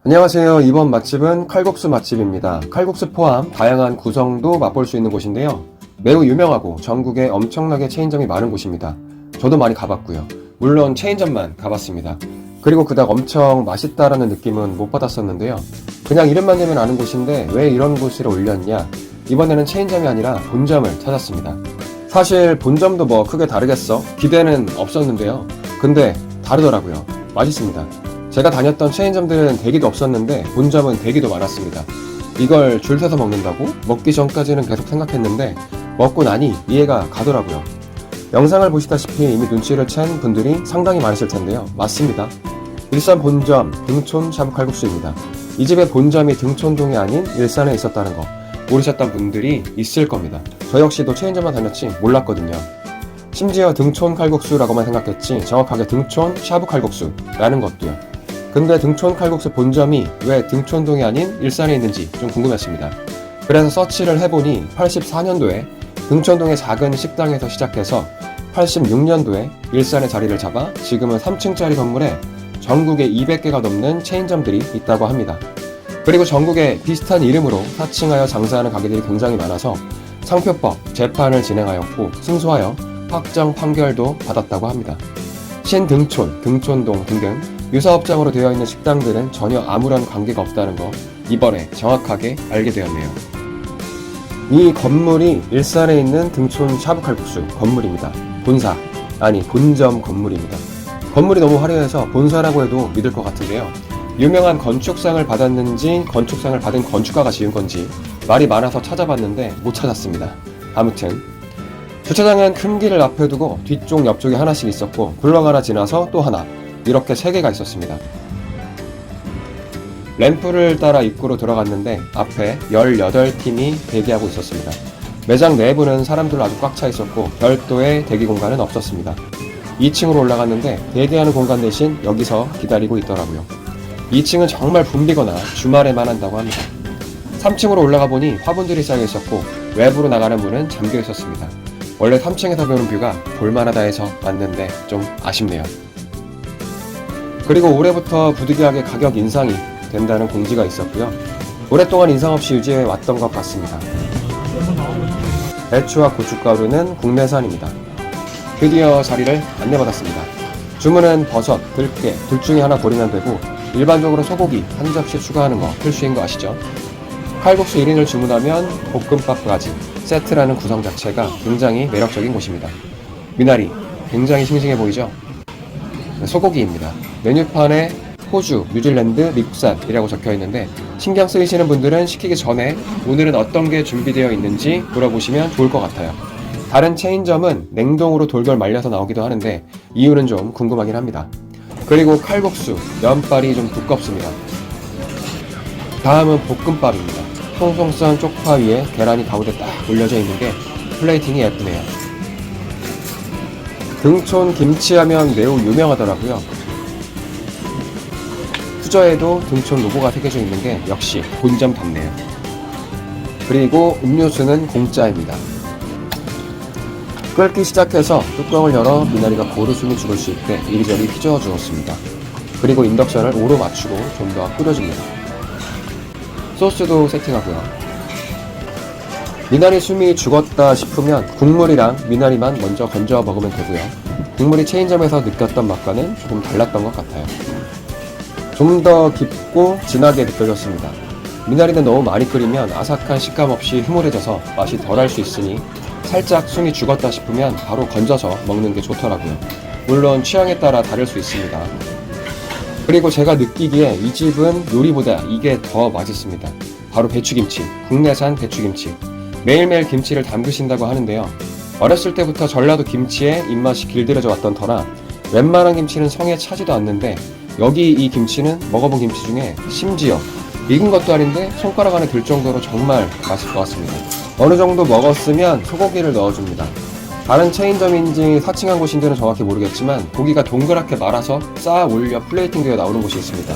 안녕하세요. 이번 맛집은 칼국수 맛집입니다. 칼국수 포함 다양한 구성도 맛볼 수 있는 곳인데요. 매우 유명하고 전국에 엄청나게 체인점이 많은 곳입니다. 저도 많이 가봤고요. 물론 체인점만 가봤습니다. 그리고 그닥 엄청 맛있다라는 느낌은 못 받았었는데요. 그냥 이름만 되면 아는 곳인데 왜 이런 곳을 올렸냐? 이번에는 체인점이 아니라 본점을 찾았습니다. 사실 본점도 뭐 크게 다르겠어? 기대는 없었는데요. 근데 다르더라고요. 맛있습니다. 제가 다녔던 체인점들은 대기도 없었는데 본점은 대기도 많았습니다. 이걸 줄 서서 먹는다고? 먹기 전까지는 계속 생각했는데 먹고 나니 이해가 가더라고요. 영상을 보시다시피 이미 눈치를 챈 분들이 상당히 많으실 텐데요. 맞습니다. 일산 본점 등촌 샤브칼국수입니다. 이 집의 본점이 등촌동이 아닌 일산에 있었다는 거 모르셨던 분들이 있을 겁니다. 저 역시도 체인점만 다녔지 몰랐거든요. 심지어 등촌 칼국수라고만 생각했지 정확하게 등촌 샤브칼국수라는 것도요. 근데 등촌 칼국수 본점이 왜 등촌동이 아닌 일산에 있는지 좀 궁금했습니다. 그래서 서치를 해보니 84년도에 등촌동의 작은 식당에서 시작해서 86년도에 일산에 자리를 잡아 지금은 3층짜리 건물에 전국에 200개가 넘는 체인점들이 있다고 합니다. 그리고 전국에 비슷한 이름으로 사칭하여 장사하는 가게들이 굉장히 많아서 상표법 재판을 진행하였고 승소하여 확정 판결도 받았다고 합니다. 신등촌, 등촌동 등등 유사업장으로 되어 있는 식당들은 전혀 아무런 관계가 없다는 거 이번에 정확하게 알게 되었네요. 이 건물이 일산에 있는 등촌 샤브칼국수 건물입니다. 본사, 아니 본점 건물입니다. 건물이 너무 화려해서 본사라고 해도 믿을 것 같은데요. 유명한 건축상을 받았는지 건축상을 받은 건축가가 지은 건지 말이 많아서 찾아봤는데 못 찾았습니다. 아무튼 주차장은 큰 길을 앞에 두고 뒤쪽 옆쪽에 하나씩 있었고 블럭 하나 지나서 또 하나 이렇게 3개가 있었습니다. 램프를 따라 입구로 들어갔는데 앞에 18팀이 대기하고 있었습니다. 매장 내부는 사람들로 아주 꽉 차 있었고 별도의 대기 공간은 없었습니다. 2층으로 올라갔는데 대기하는 공간 대신 여기서 기다리고 있더라고요. 2층은 정말 붐비거나 주말에만 한다고 합니다. 3층으로 올라가 보니 화분들이 쌓여 있었고 외부로 나가는 문은 잠겨 있었습니다. 원래 3층에서 보는 뷰가 볼만하다 해서 왔는데 좀 아쉽네요. 그리고 올해부터 부득이하게 가격 인상이 된다는 공지가 있었고요. 오랫동안 인상 없이 유지해 왔던 것 같습니다. 배추와 고춧가루는 국내산입니다. 드디어 자리를 안내받았습니다. 주문은 버섯, 들깨 둘 중에 하나 고르면 되고 일반적으로 소고기 한 접시 추가하는 거 필수인 거 아시죠? 칼국수 1인을 주문하면 볶음밥까지 세트라는 구성 자체가 굉장히 매력적인 곳입니다. 미나리 굉장히 싱싱해 보이죠? 소고기입니다. 메뉴판에 호주, 뉴질랜드, 미국산이라고 적혀 있는데 신경 쓰이시는 분들은 시키기 전에 오늘은 어떤 게 준비되어 있는지 물어보시면 좋을 것 같아요. 다른 체인점은 냉동으로 돌돌 말려서 나오기도 하는데 이유는 좀 궁금하긴 합니다. 그리고 칼국수, 면발이 좀 두껍습니다. 다음은 볶음밥입니다. 송송 썬 쪽파 위에 계란이 가운데 딱 올려져 있는 게 플레이팅이 예쁘네요. 등촌 김치하면 매우 유명하더라고요. 수저에도 등촌 로고가 새겨져 있는 게 역시 본점답네요. 그리고 음료수는 공짜입니다. 끓기 시작해서 뚜껑을 열어 미나리가 고루 숨이 죽을 수 있게 이리저리 휘저어 주었습니다. 그리고 인덕션을 오로 맞추고 좀 더 끓여줍니다. 소스도 세팅하고요. 미나리 숨이 죽었다 싶으면 국물이랑 미나리만 먼저 건져 먹으면 되고요. 국물이 체인점에서 느꼈던 맛과는 조금 달랐던 것 같아요. 좀 더 깊고 진하게 느껴졌습니다. 미나리는 너무 많이 끓이면 아삭한 식감 없이 흐물해져서 맛이 덜할 수 있으니 살짝 숨이 죽었다 싶으면 바로 건져서 먹는 게 좋더라고요. 물론 취향에 따라 다를 수 있습니다. 그리고 제가 느끼기에 이 집은 요리보다 이게 더 맛있습니다. 바로 배추김치, 국내산 배추김치. 매일매일 김치를 담그신다고 하는데요. 어렸을 때부터 전라도 김치에 입맛이 길들여져 왔던 터라 웬만한 김치는 성에 차지도 않는데 여기 이 김치는 먹어본 김치 중에 심지어 익은 것도 아닌데 손가락 안에 들 정도로 정말 맛있을 것 같습니다. 어느 정도 먹었으면 소고기를 넣어줍니다. 다른 체인점인지 사칭한 곳인지는 정확히 모르겠지만 고기가 동그랗게 말아서 쌓아 올려 플레이팅 되어 나오는 곳이 있습니다.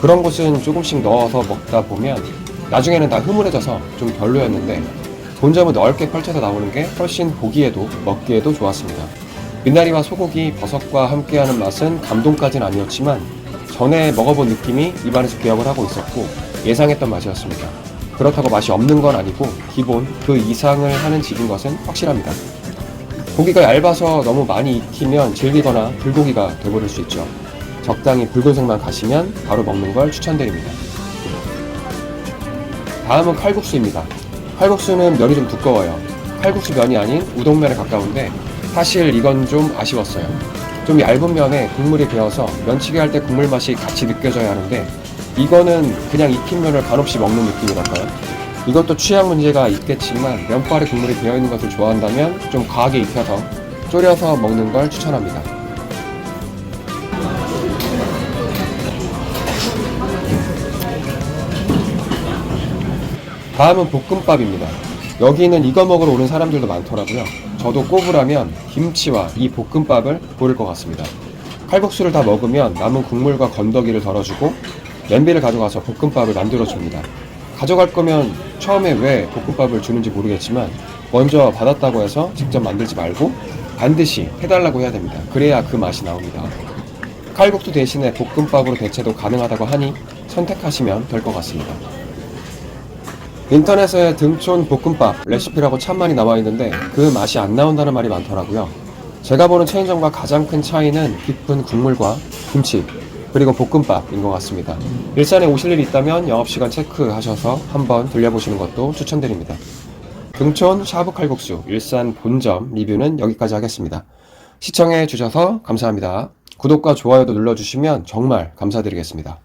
그런 곳은 조금씩 넣어서 먹다 보면 나중에는 다 흐물해져서 좀 별로였는데 본점은 넓게 펼쳐서 나오는 게 훨씬 보기에도 먹기에도 좋았습니다. 미나리와 소고기, 버섯과 함께하는 맛은 감동까지는 아니었지만 전에 먹어본 느낌이 입안에서 기억을 하고 있었고 예상했던 맛이었습니다. 그렇다고 맛이 없는 건 아니고 기본 그 이상을 하는 집인 것은 확실합니다. 고기가 얇아서 너무 많이 익히면 질기거나 불고기가 돼버릴 수 있죠. 적당히 붉은색만 가시면 바로 먹는 걸 추천드립니다. 다음은 칼국수입니다. 칼국수는 면이 좀 두꺼워요. 칼국수 면이 아닌 우동면에 가까운데 사실 이건 좀 아쉬웠어요. 좀 얇은 면에 국물이 배어서 면치기 할 때 국물 맛이 같이 느껴져야 하는데 이거는 그냥 익힌 면을 간없이 먹는 느낌이랄까요? 이것도 취향 문제가 있겠지만 면발에 국물이 배어있는 것을 좋아한다면 좀 과하게 익혀서 졸여서 먹는 걸 추천합니다. 다음은 볶음밥입니다. 여기는 이거 먹으러 오는 사람들도 많더라고요. 저도 꼽으라면 김치와 이 볶음밥을 고를 것 같습니다. 칼국수를 다 먹으면 남은 국물과 건더기를 덜어주고 냄비를 가져가서 볶음밥을 만들어줍니다. 가져갈 거면 처음에 왜 볶음밥을 주는지 모르겠지만 먼저 받았다고 해서 직접 만들지 말고 반드시 해달라고 해야 됩니다. 그래야 그 맛이 나옵니다. 칼국수 대신에 볶음밥으로 대체도 가능하다고 하니 선택하시면 될 것 같습니다. 인터넷에 등촌 볶음밥 레시피라고 참 많이 나와 있는데 그 맛이 안 나온다는 말이 많더라고요. 제가 보는 체인점과 가장 큰 차이는 깊은 국물과 김치 그리고 볶음밥인 것 같습니다. 일산에 오실 일이 있다면 영업시간 체크하셔서 한번 들려보시는 것도 추천드립니다. 등촌 샤브칼국수 일산 본점 리뷰는 여기까지 하겠습니다. 시청해 주셔서 감사합니다. 구독과 좋아요도 눌러주시면 정말 감사드리겠습니다.